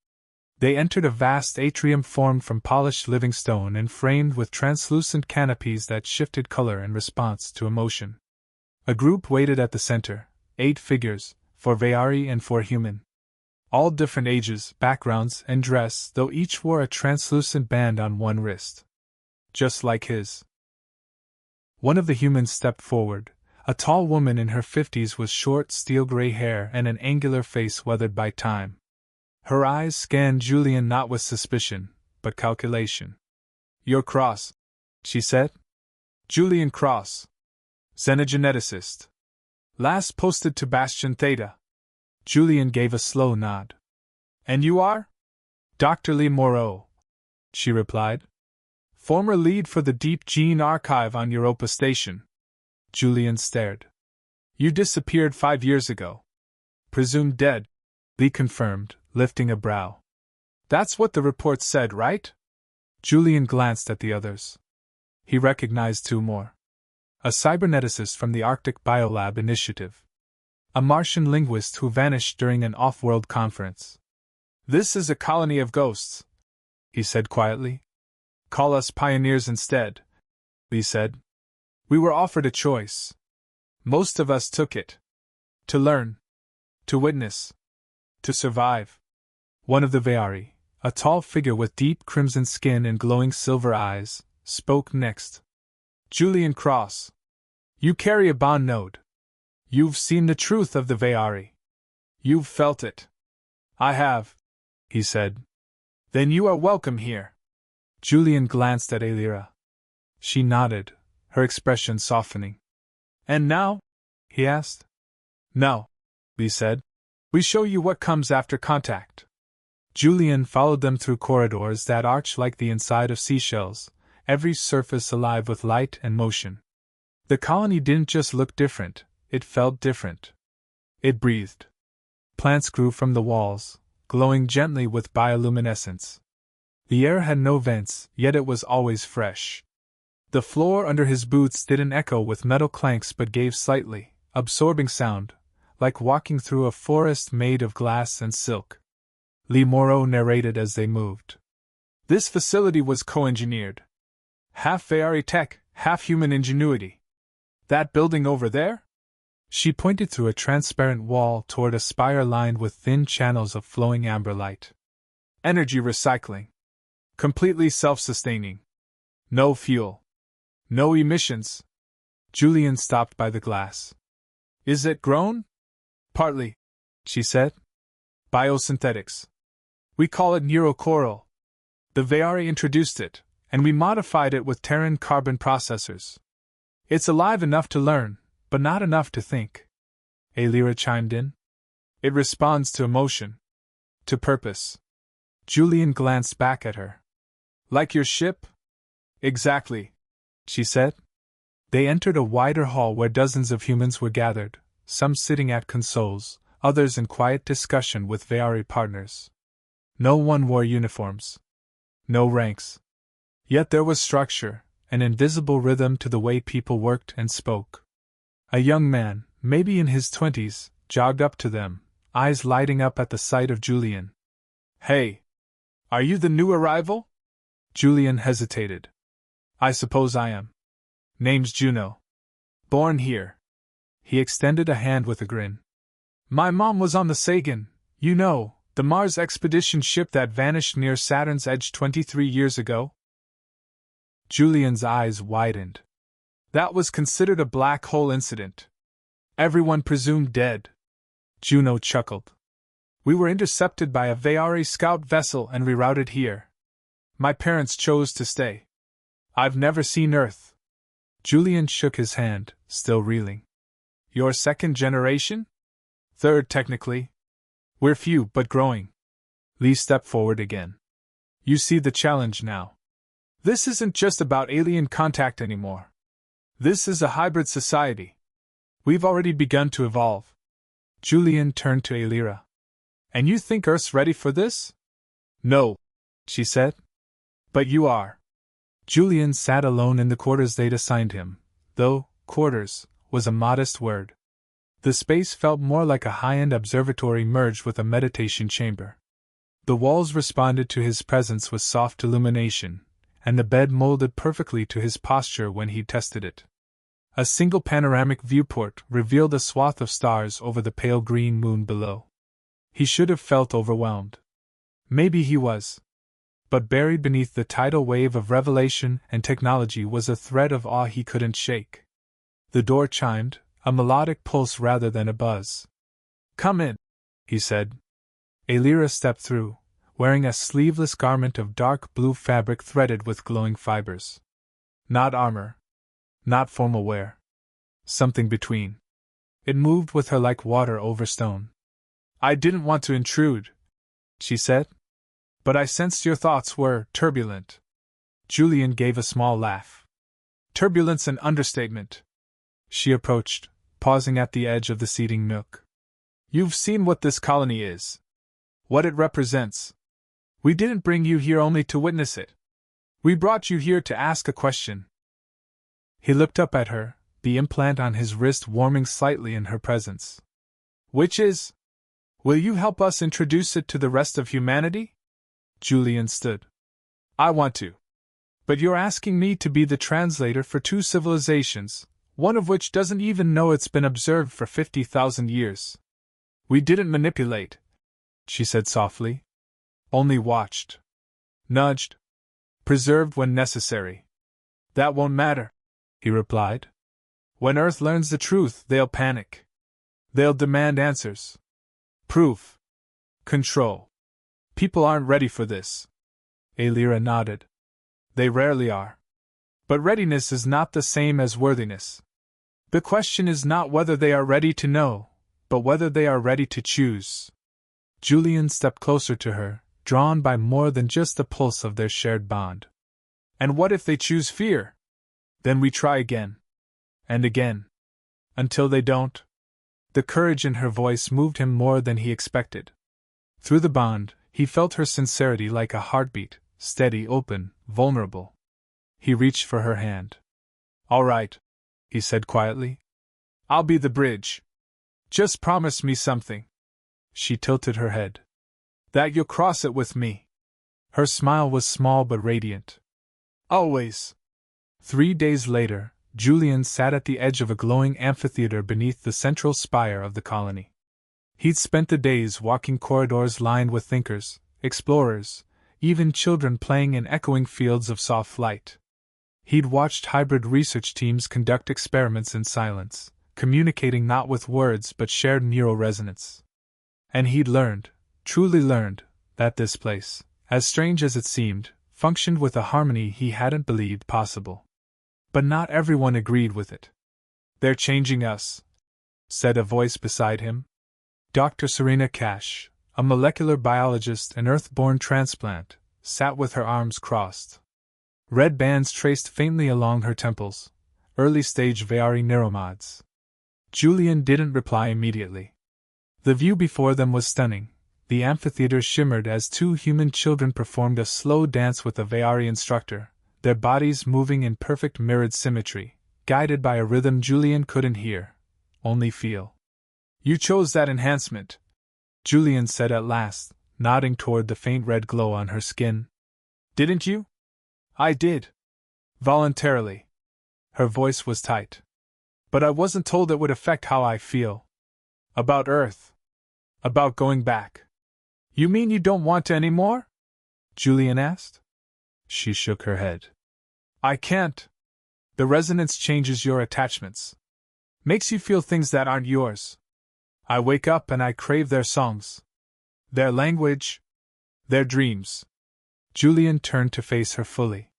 They entered a vast atrium formed from polished living stone and framed with translucent canopies that shifted color in response to emotion. A group waited at the center, 8 figures, for Veari and for human. All different ages, backgrounds, and dress, though each wore a translucent band on one wrist. Just like his. One of the humans stepped forward, a tall woman in her 50s with short steel-gray hair and an angular face weathered by time. Her eyes scanned Julian not with suspicion, but calculation. "You're Cross," she said. "Julian Cross. Xenogeneticist. Last posted to Bastion Theta." Julian gave a slow nod. "And you are?" "Dr. Lee Moreau," she replied. "Former lead for the Deep Gene Archive on Europa Station." Julian stared. "You disappeared 5 years ago." "Presumed dead," Lee confirmed, lifting a brow. "That's what the report said, right?" Julian glanced at the others. He recognized 2 more. A cyberneticist from the Arctic Biolab Initiative. A Martian linguist who vanished during an off-world conference. "This is a colony of ghosts," he said quietly. "Call us pioneers instead," Lee said. "We were offered a choice. Most of us took it. To learn. To witness. To survive." One of the Veari, a tall figure with deep crimson skin and glowing silver eyes, spoke next. "Julian Cross. You carry a bond node. You've seen the truth of the Veari. You've felt it." "I have," he said. "Then you are welcome here." Julian glanced at Elira. She nodded, her expression softening. "And now?" he asked. "Now," Lee said, "we show you what comes after contact." Julian followed them through corridors that arched like the inside of seashells, every surface alive with light and motion. The colony didn't just look different, it felt different. It breathed. Plants grew from the walls, glowing gently with bioluminescence. The air had no vents, yet it was always fresh. The floor under his boots didn't echo with metal clanks but gave slightly, absorbing sound, like walking through a forest made of glass and silk. Lee Moreau narrated as they moved. "This facility was co-engineered. Half Veari tech, half human ingenuity. That building over there? She pointed through a transparent wall toward a spire lined with thin channels of flowing amber light. Energy recycling. Completely self-sustaining. No fuel. No emissions. Julian stopped by the glass. Is it grown? Partly, she said. Biosynthetics. We call it neurocoral. The Veari introduced it, and we modified it with Terran carbon processors. It's alive enough to learn, but not enough to think. Alira chimed in. It responds to emotion. To purpose. Julian glanced back at her. Like your ship? Exactly, she said. They entered a wider hall where dozens of humans were gathered, some sitting at consoles, others in quiet discussion with Veari partners. No one wore uniforms. No ranks. Yet there was structure, an invisible rhythm to the way people worked and spoke. A young man, maybe in his 20s, jogged up to them, eyes lighting up at the sight of Julian. Hey! Are you the new arrival? Julian hesitated. I suppose I am. Name's Juno. Born here. He extended a hand with a grin. My mom was on the Sagan, you know, the Mars expedition ship that vanished near Saturn's edge 23 years ago. Julian's eyes widened. That was considered a black hole incident. Everyone presumed dead. Juno chuckled. We were intercepted by a Veari scout vessel and rerouted here. My parents chose to stay. I've never seen Earth. Julian shook his hand, still reeling. You're second generation? Third, technically. We're few, but growing. Lee stepped forward again. You see the challenge now. This isn't just about alien contact anymore. This is a hybrid society. We've already begun to evolve. Julian turned to Alira. And you think Earth's ready for this? No, she said. But you are. Julian sat alone in the quarters they'd assigned him, though quarters was a modest word. The space felt more like a high-end observatory merged with a meditation chamber. The walls responded to his presence with soft illumination, and the bed molded perfectly to his posture when he tested it. A single panoramic viewport revealed a swath of stars over the pale green moon below. He should have felt overwhelmed. Maybe he was. But buried beneath the tidal wave of revelation and technology was a thread of awe he couldn't shake. The door chimed, a melodic pulse rather than a buzz. Come in, he said. Alira stepped through, wearing a sleeveless garment of dark blue fabric threaded with glowing fibers. Not armor. Not formal wear. Something between. It moved with her like water over stone. I didn't want to intrude, she said. But I sensed your thoughts were turbulent. Julian gave a small laugh. Turbulence an understatement. She approached, pausing at the edge of the seating nook. You've seen what this colony is. What it represents. We didn't bring you here only to witness it. We brought you here to ask a question. He looked up at her, the implant on his wrist warming slightly in her presence. Which is? Will you help us introduce it to the rest of humanity? Julian stood. I want to. But you're asking me to be the translator for two civilizations, one of which doesn't even know it's been observed for 50,000 years. We didn't manipulate, she said softly. Only watched. Nudged. Preserved when necessary. That won't matter, he replied. When Earth learns the truth, they'll panic. They'll demand answers. Proof. Control. People aren't ready for this. Alira nodded. They rarely are. But readiness is not the same as worthiness. The question is not whether they are ready to know, but whether they are ready to choose. Julian stepped closer to her, drawn by more than just the pulse of their shared bond. And what if they choose fear? Then we try again. And again. Until they don't. The courage in her voice moved him more than he expected. Through the bond, he felt her sincerity like a heartbeat, steady, open, vulnerable. He reached for her hand. All right, he said quietly. I'll be the bridge. Just promise me something. She tilted her head. That you'll cross it with me. Her smile was small but radiant. Always. 3 days later, Julian sat at the edge of a glowing amphitheater beneath the central spire of the colony. He'd spent the days walking corridors lined with thinkers, explorers, even children playing in echoing fields of soft light. He'd watched hybrid research teams conduct experiments in silence, communicating not with words but shared neural resonance. And he'd learned, truly learned, that this place, as strange as it seemed, functioned with a harmony he hadn't believed possible. But not everyone agreed with it. "They're changing us," said a voice beside him. Dr. Serena Cash, a molecular biologist and Earth-born transplant, sat with her arms crossed. Red bands traced faintly along her temples, early-stage Veari neuromods. Julian didn't reply immediately. The view before them was stunning. The amphitheater shimmered as two human children performed a slow dance with a Veari instructor, their bodies moving in perfect mirrored symmetry, guided by a rhythm Julian couldn't hear, only feel. "You chose that enhancement," Julian said at last, nodding toward the faint red glow on her skin. "Didn't you?" "I did. Voluntarily." Her voice was tight. "But I wasn't told it would affect how I feel. About Earth. About going back." "You mean you don't want to anymore?" Julian asked. She shook her head. "I can't. The resonance changes your attachments. Makes you feel things that aren't yours. I wake up and I crave their songs. Their language. Their dreams." Julian turned to face her fully.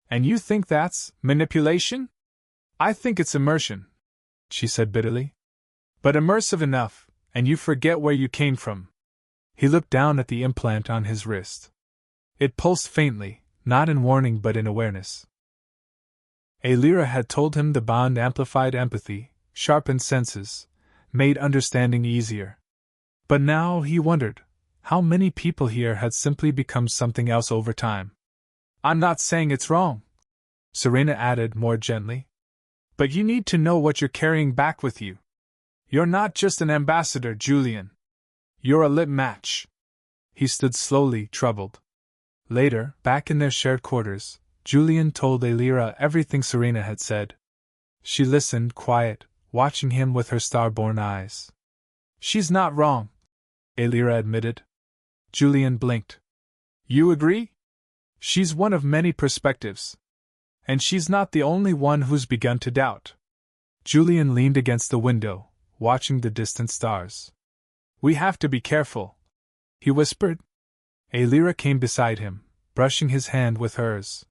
"And you think that's manipulation?" "I think it's immersion," she said bitterly. "But immersive enough, and you forget where you came from." He looked down at the implant on his wrist. It pulsed faintly, not in warning but in awareness. Alira had told him the bond amplified empathy, sharpened senses, made understanding easier. But now he wondered how many people here had simply become something else over time. "I'm not saying it's wrong," Serena added more gently. "But you need to know what you're carrying back with you. You're not just an ambassador, Julian. You're a lit match." He stood slowly, troubled. Later, back in their shared quarters, Julian told Alira everything Serena had said. She listened, quiet, watching him with her star-born eyes. "She's not wrong," Alira admitted. Julian blinked. "You agree? She's one of many perspectives. And she's not the only one who's begun to doubt." Julian leaned against the window, watching the distant stars. "We have to be careful," he whispered. Alira came beside him, brushing his hand with hers.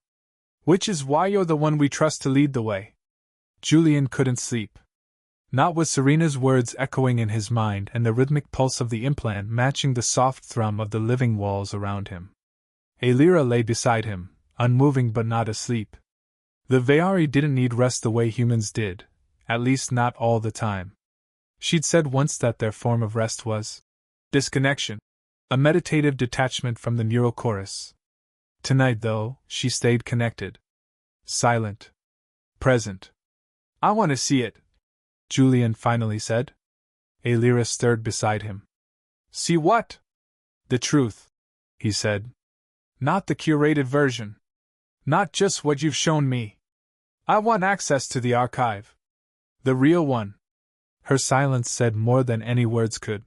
"Which is why you're the one we trust to lead the way." Julian couldn't sleep. Not with Serena's words echoing in his mind and the rhythmic pulse of the implant matching the soft thrum of the living walls around him. Alira lay beside him, unmoving but not asleep. The Veari didn't need rest the way humans did, at least not all the time. She'd said once that their form of rest was disconnection, a meditative detachment from the neural chorus. Tonight, though, she stayed connected. Silent. Present. "I want to see it," Julian finally said. Alira stirred beside him. "See what?" "The truth," he said. "Not the curated version. Not just what you've shown me. I want access to the archive. The real one." Her silence said more than any words could.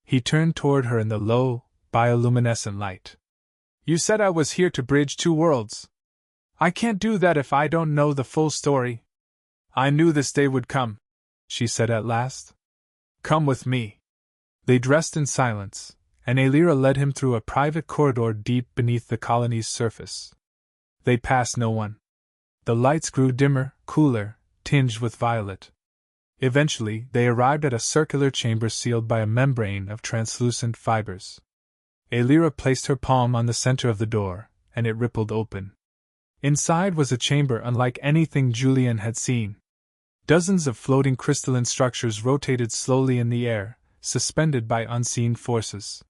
He turned toward her in the low, bioluminescent light. "You said I was here to bridge two worlds. I can't do that if I don't know the full story." "I knew this day would come," she said at last. "Come with me." They dressed in silence, and Alira led him through a private corridor deep beneath the colony's surface. They passed no one. The lights grew dimmer, cooler, tinged with violet. Eventually, they arrived at a circular chamber sealed by a membrane of translucent fibers. Alira placed her palm on the center of the door, and it rippled open. Inside was a chamber unlike anything Julian had seen. Dozens of floating crystalline structures rotated slowly in the air, suspended by unseen forces.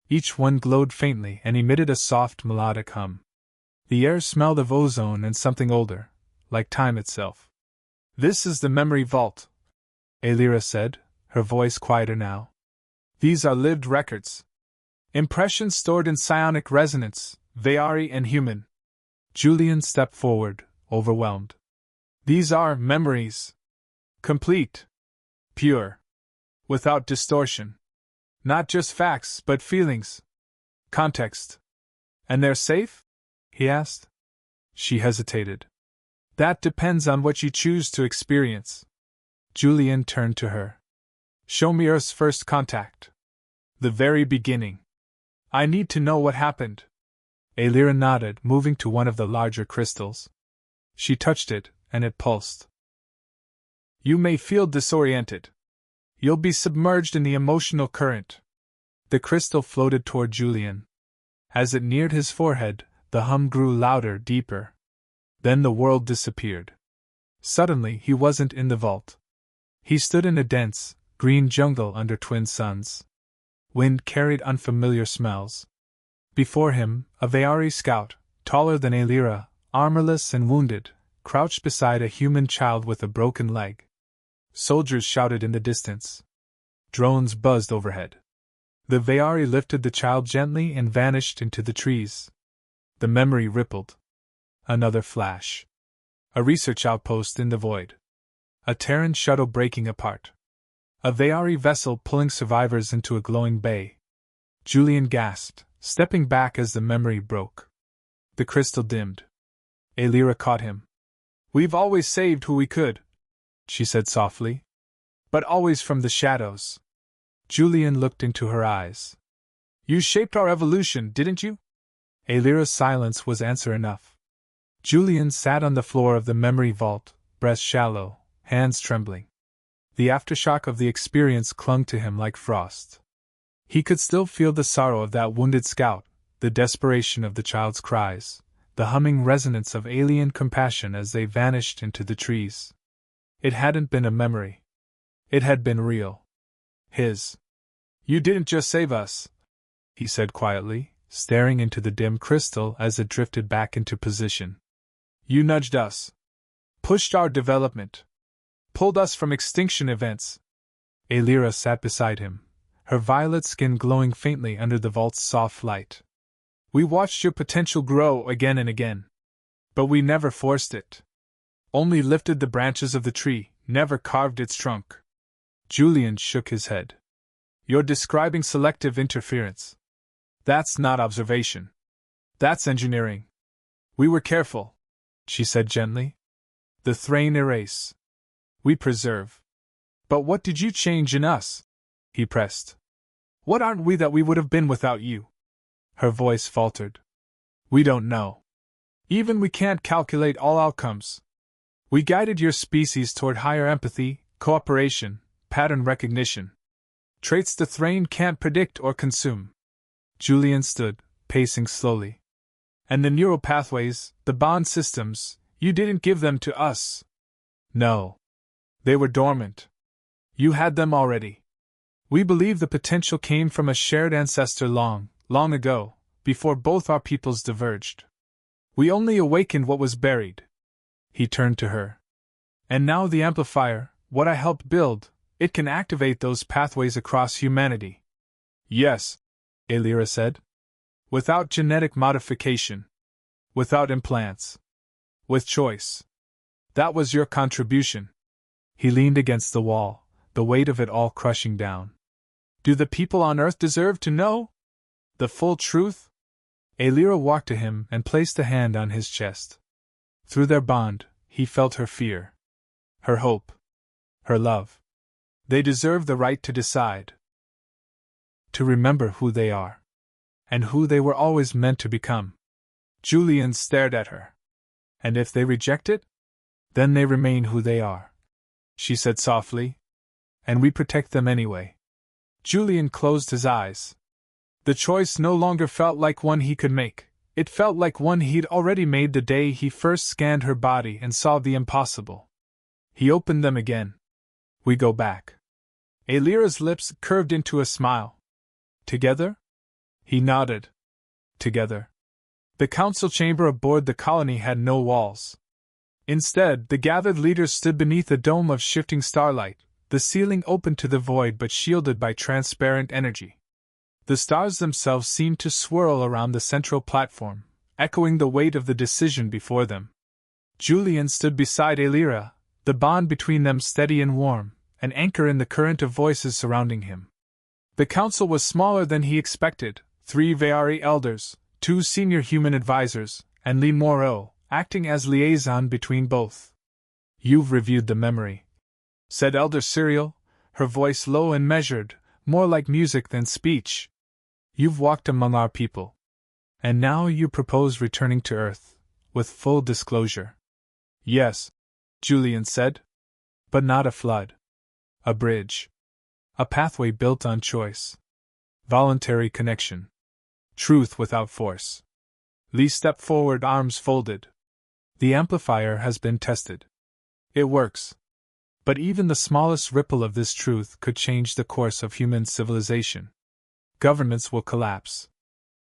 Each one glowed faintly and emitted a soft melodic hum. The air smelled of ozone and something older, like time itself. "This is the memory vault," Alira said, her voice quieter now. "These are lived records. Impressions stored in psionic resonance, Veari and human." Julian stepped forward, overwhelmed. These are memories. Complete. Pure. Without distortion. Not just facts, but feelings. Context. And they're safe? He asked. She hesitated. That depends on what you choose to experience. Julian turned to her. Show me Earth's first contact. The very beginning. I need to know what happened. Alira nodded, moving to one of the larger crystals. She touched it, and it pulsed. You may feel disoriented. You'll be submerged in the emotional current. The crystal floated toward Julian. As it neared his forehead, the hum grew louder, deeper. Then the world disappeared. Suddenly, he wasn't in the vault. He stood in a dense, green jungle under twin suns. Wind carried unfamiliar smells. Before him, a Veari scout, taller than Alira, armorless and wounded, crouched beside a human child with a broken leg. Soldiers shouted in the distance. Drones buzzed overhead. The Veari lifted the child gently and vanished into the trees. The memory rippled. Another flash. A research outpost in the void. A Terran shuttle breaking apart. A Veari vessel pulling survivors into a glowing bay. Julian gasped, stepping back as the memory broke. The crystal dimmed. Alira caught him. We've always saved who we could, she said softly. But always from the shadows. Julian looked into her eyes. You shaped our evolution, didn't you? Alira's silence was answer enough. Julian sat on the floor of the memory vault, breast shallow, hands trembling. The aftershock of the experience clung to him like frost. He could still feel the sorrow of that wounded scout, the desperation of the child's cries, the humming resonance of alien compassion as they vanished into the trees. It hadn't been a memory. It had been real. His. You didn't just save us, he said quietly, staring into the dim crystal as it drifted back into position. You nudged us. Pushed our development. Pulled us from extinction events. Alira sat beside him, her violet skin glowing faintly under the vault's soft light. We watched your potential grow again and again. But we never forced it. Only lifted the branches of the tree, never carved its trunk. Julian shook his head. You're describing selective interference. That's not observation. That's engineering. We were careful, she said gently. The Thrain erase. We preserve. But what did you change in us? He pressed. What aren't we that we would have been without you? Her voice faltered. We don't know. Even we can't calculate all outcomes. We guided your species toward higher empathy, cooperation, pattern recognition. Traits the Thrain can't predict or consume. Julian stood, pacing slowly. And the neural pathways, the bond systems, you didn't give them to us. No. They were dormant. You had them already. We believe the potential came from a shared ancestor long, long ago, before both our peoples diverged. We only awakened what was buried. He turned to her. And now the amplifier, what I helped build, it can activate those pathways across humanity. Yes, Alira said. Without genetic modification. Without implants. With choice. That was your contribution. He leaned against the wall, the weight of it all crushing down. Do the people on Earth deserve to know the full truth? Alira walked to him and placed a hand on his chest. Through their bond, he felt her fear. Her hope. Her love. They deserve the right to decide. To remember who they are. And who they were always meant to become. Julian stared at her. And if they reject it? Then they remain who they are, she said softly. And we protect them anyway. Julian closed his eyes. The choice no longer felt like one he could make. It felt like one he'd already made the day he first scanned her body and saw the impossible. He opened them again. We go back. Alira's lips curved into a smile. Together? He nodded. Together. The council chamber aboard the colony had no walls. Instead, the gathered leaders stood beneath a dome of shifting starlight, the ceiling open to the void but shielded by transparent energy. The stars themselves seemed to swirl around the central platform, echoing the weight of the decision before them. Julian stood beside Elira, the bond between them steady and warm, an anchor in the current of voices surrounding him. The council was smaller than he expected, 3 Veari elders, 2 senior human advisors, and Lee Moreau, acting as liaison between both. "You've reviewed the memory," said Elder Cyril, her voice low and measured, more like music than speech. "You've walked among our people. And now you propose returning to Earth, with full disclosure." "Yes," Julian said. "But not a flood. A bridge. A pathway built on choice. Voluntary connection. Truth without force." Lee stepped forward, arms folded. "The amplifier has been tested. It works. But even the smallest ripple of this truth could change the course of human civilization. Governments will collapse.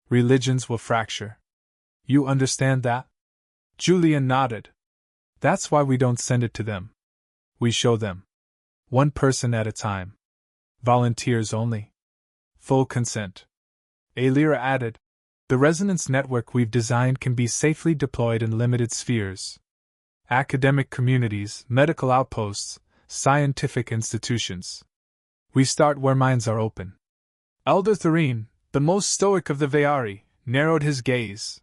Religions will fracture. You understand that?" Julian nodded. "That's why we don't send it to them. We show them. One person at a time. Volunteers only. Full consent." Elira added, "The resonance network we've designed can be safely deployed in limited spheres. Academic communities, medical outposts, scientific institutions. We start where minds are open." Elder Thurine, the most stoic of the Veari, narrowed his gaze.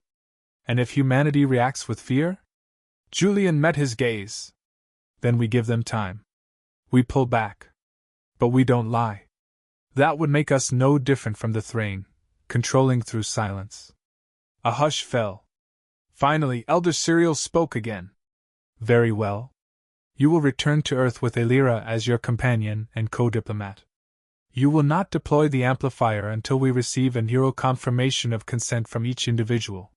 "And if humanity reacts with fear?" Julian met his gaze. "Then we give them time. We pull back. But we don't lie. That would make us no different from the Thrain, controlling through silence." A hush fell. Finally, Elder Cyril spoke again. "Very well. You will return to Earth with Elira as your companion and co-diplomat. You will not deploy the amplifier until we receive a neural confirmation of consent from each individual."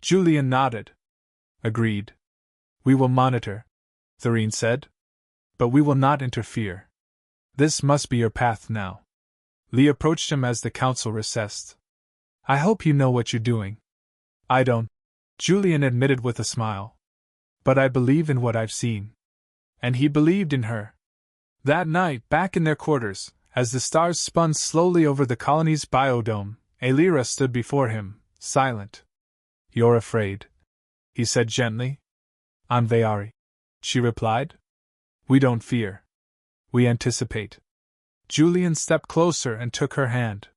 Julian nodded. "Agreed. We will monitor," Thurine said. "But we will not interfere. This must be your path now." Lee approached him as the council recessed. "I hope you know what you're doing." "I don't," Julian admitted with a smile. "But I believe in what I've seen." And he believed in her. That night, back in their quarters, as the stars spun slowly over the colony's biodome, Elira stood before him, silent. "You're afraid," he said gently. "I'm Veari," she replied. "We don't fear. We anticipate." Julian stepped closer and took her hand.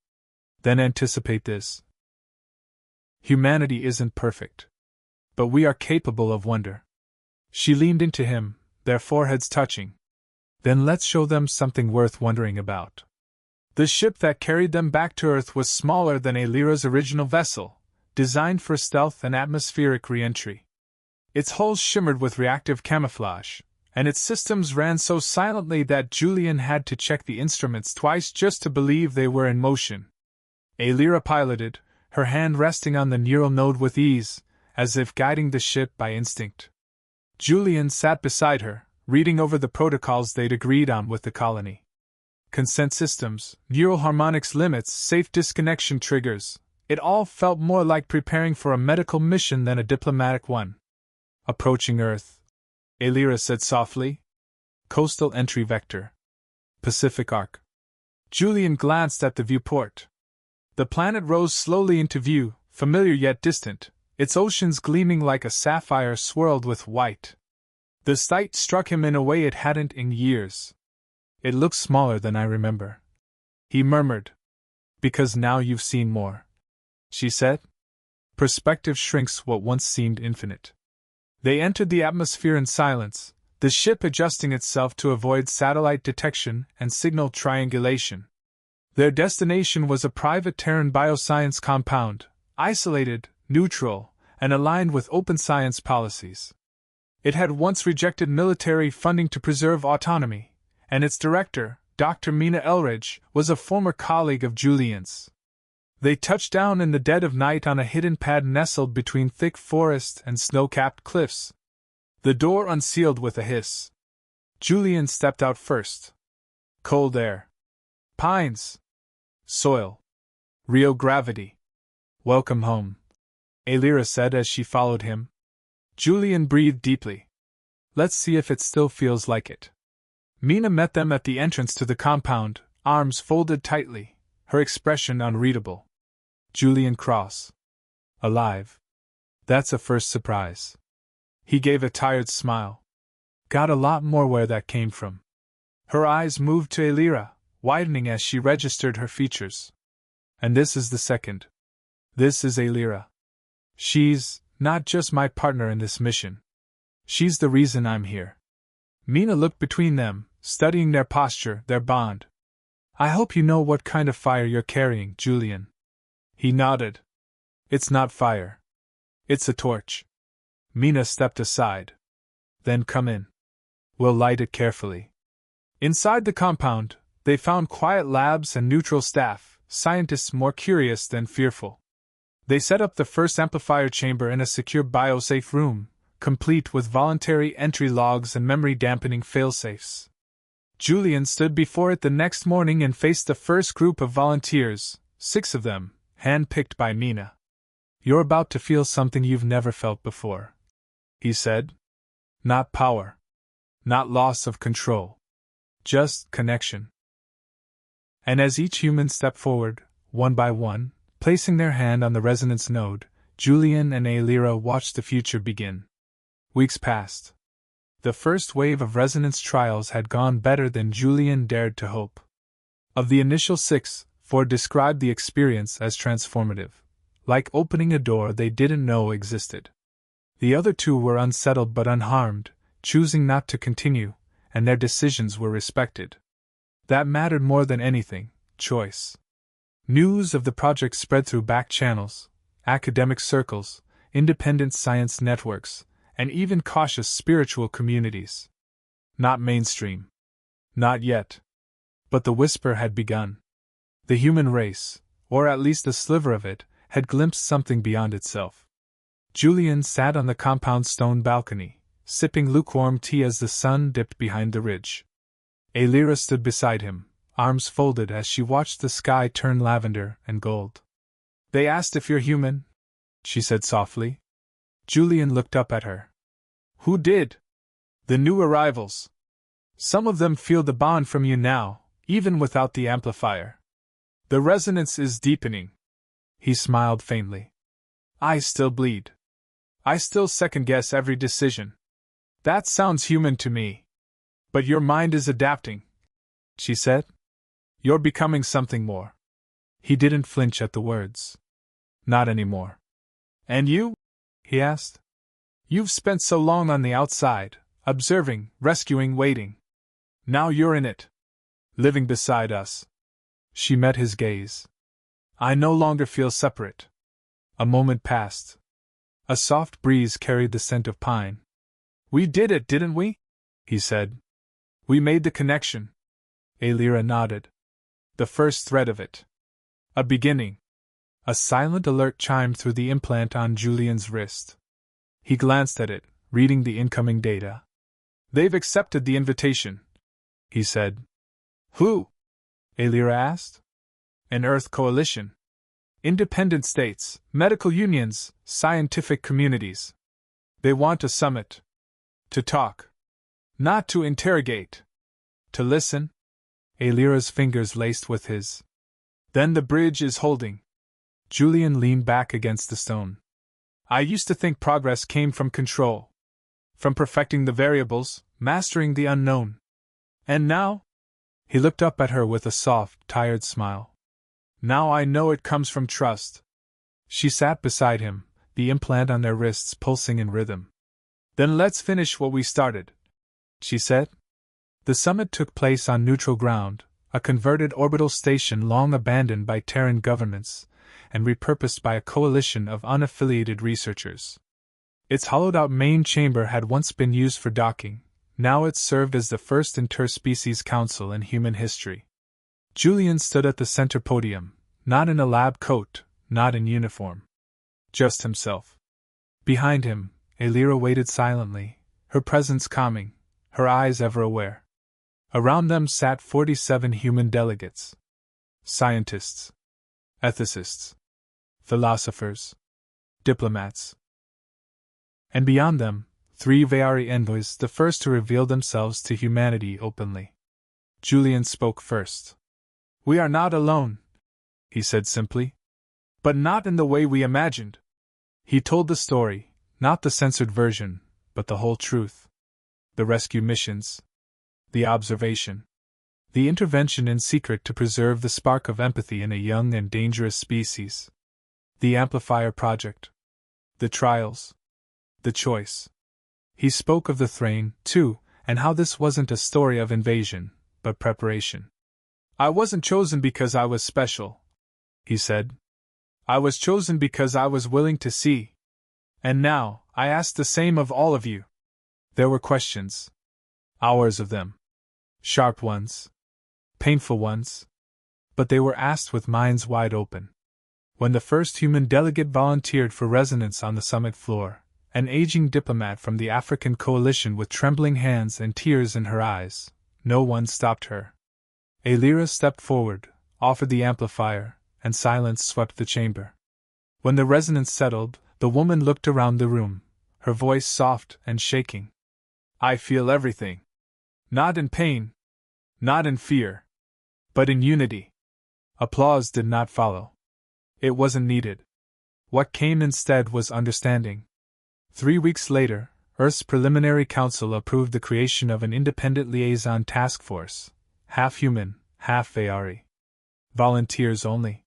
"Then anticipate this. Humanity isn't perfect. But we are capable of wonder." She leaned into him, their foreheads touching. "Then let's show them something worth wondering about." The ship that carried them back to Earth was smaller than Elira's original vessel, designed for stealth and atmospheric re-entry. Its hull shimmered with reactive camouflage, and its systems ran so silently that Julian had to check the instruments twice just to believe they were in motion. Elira piloted, her hand resting on the neural node with ease, as if guiding the ship by instinct. Julian sat beside her, reading over the protocols they'd agreed on with the colony. Consent systems, neural harmonics limits, safe disconnection triggers. It all felt more like preparing for a medical mission than a diplomatic one. "Approaching Earth," Elira said softly. "Coastal entry vector. Pacific Arc." Julian glanced at the viewport. The planet rose slowly into view, familiar yet distant, its oceans gleaming like a sapphire swirled with white. The sight struck him in a way it hadn't in years. "It looks smaller than I remember," he murmured. "Because now you've seen more," she said. "Perspective shrinks what once seemed infinite." They entered the atmosphere in silence, the ship adjusting itself to avoid satellite detection and signal triangulation. Their destination was a private Terran bioscience compound, isolated, neutral, and aligned with open science policies. It had once rejected military funding to preserve autonomy, and its director, Dr. Mina Elridge, was a former colleague of Julian's. They touched down in the dead of night on a hidden pad nestled between thick forest and snow-capped cliffs. The door unsealed with a hiss. Julian stepped out first. Cold air. Pines. Soil. Real gravity. "Welcome home," Elira said as she followed him. Julian breathed deeply. "Let's see if it still feels like it." Mina met them at the entrance to the compound, arms folded tightly, her expression unreadable. "Julian Cross. Alive. That's a first surprise." He gave a tired smile. Got a lot more where that came from. Her eyes moved to Elira, widening as she registered her features. And this is the second. This is Elira. She's not just my partner in this mission. She's the reason I'm here. Mina looked between them, studying their posture, their bond. I hope you know what kind of fire you're carrying, Julian. He nodded. It's not fire. It's a torch. Mina stepped aside. Then come in. We'll light it carefully. Inside the compound, they found quiet labs and neutral staff, scientists more curious than fearful. They set up the first amplifier chamber in a secure biosafe room, complete with voluntary entry logs and memory-dampening failsafes. Julian stood before it the next morning and faced the first group of volunteers, 6 of them, hand-picked by Mina. You're about to feel something you've never felt before, he said. Not power. Not loss of control. Just connection. And as each human stepped forward, one by one, placing their hand on the resonance node, Julian and Elira watched the future begin. Weeks passed. The first wave of resonance trials had gone better than Julian dared to hope. Of the initial 6, 4 described the experience as transformative, like opening a door they didn't know existed. The other 2 were unsettled but unharmed, choosing not to continue, and their decisions were respected. That mattered more than anything, choice. News of the project spread through back channels, academic circles, independent science networks, and even cautious spiritual communities. Not mainstream. Not yet. But the whisper had begun. The human race, or at least a sliver of it, had glimpsed something beyond itself. Julian sat on the compound's stone balcony, sipping lukewarm tea as the sun dipped behind the ridge. Elira stood beside him, arms folded as she watched the sky turn lavender and gold. They asked if you're human, she said softly. Julian looked up at her. Who did? The new arrivals. Some of them feel the bond from you now, even without the amplifier. The resonance is deepening. He smiled faintly. I still bleed. I still second-guess every decision. That sounds human to me. But your mind is adapting, she said. You're becoming something more. He didn't flinch at the words. Not anymore. And you? He asked. You've spent so long on the outside, observing, rescuing, waiting. Now you're in it. Living beside us. She met his gaze. I no longer feel separate. A moment passed. A soft breeze carried the scent of pine. We did it, didn't we? He said. We made the connection. Elira nodded. The first thread of it. A beginning. A silent alert chimed through the implant on Julian's wrist. He glanced at it, reading the incoming data. They've accepted the invitation, he said. Who? Elira asked. An Earth coalition. Independent states, medical unions, scientific communities. They want a summit. To talk. Not to interrogate. To listen. Elira's fingers laced with his. Then the bridge is holding. Julian leaned back against the stone. I used to think progress came from control. From perfecting the variables, mastering the unknown. And now? He looked up at her with a soft, tired smile. Now I know it comes from trust. She sat beside him, the implant on their wrists pulsing in rhythm. Then let's finish what we started, she said. The summit took place on neutral ground, a converted orbital station long abandoned by Terran governments, and repurposed by a coalition of unaffiliated researchers. Its hollowed-out main chamber had once been used for docking, now it served as the first interspecies council in human history. Julian stood at the center podium, not in a lab coat, not in uniform. Just himself. Behind him, Elira waited silently, her presence calming, her eyes ever aware. Around them sat 47 human delegates. Scientists. Ethicists. Philosophers. Diplomats. And beyond them, 3 Veari envoys, the first to reveal themselves to humanity openly. Julian spoke first. We are not alone, he said simply. But not in the way we imagined. He told the story, not the censored version, but the whole truth. The rescue missions. The observation. The intervention in secret to preserve the spark of empathy in a young and dangerous species. The Amplifier Project. The trials. The choice. He spoke of the Thrain, too, and how this wasn't a story of invasion, but preparation. I wasn't chosen because I was special, he said. I was chosen because I was willing to see. And now, I ask the same of all of you. There were questions. Hours of them. Sharp ones. Painful ones. But they were asked with minds wide open. When the first human delegate volunteered for resonance on the summit floor, an aging diplomat from the African coalition with trembling hands and tears in her eyes, no one stopped her. Alira stepped forward, offered the amplifier, and silence swept the chamber. When the resonance settled, the woman looked around the room, her voice soft and shaking. I feel everything. Not in pain. Not in fear. But in unity. Applause did not follow. It wasn't needed. What came instead was understanding. 3 weeks later, Earth's Preliminary Council approved the creation of an independent liaison task force, half human, half Vaari. Volunteers only.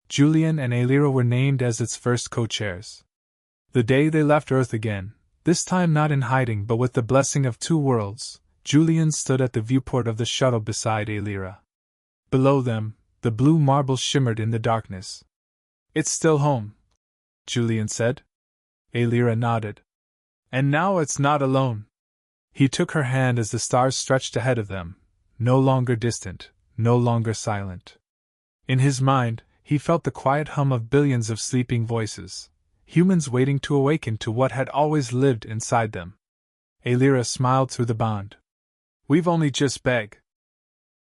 Julian and Alira were named as its first co-chairs. The day they left Earth again, this time not in hiding but with the blessing of two worlds, Julian stood at the viewport of the shuttle beside Alira. Below them, the blue marble shimmered in the darkness. It's still home, Julian said. Alira nodded. And now it's not alone. He took her hand as the stars stretched ahead of them, no longer distant, no longer silent. In his mind, he felt the quiet hum of billions of sleeping voices, humans waiting to awaken to what had always lived inside them. Alira smiled through the bond. We've only just begun.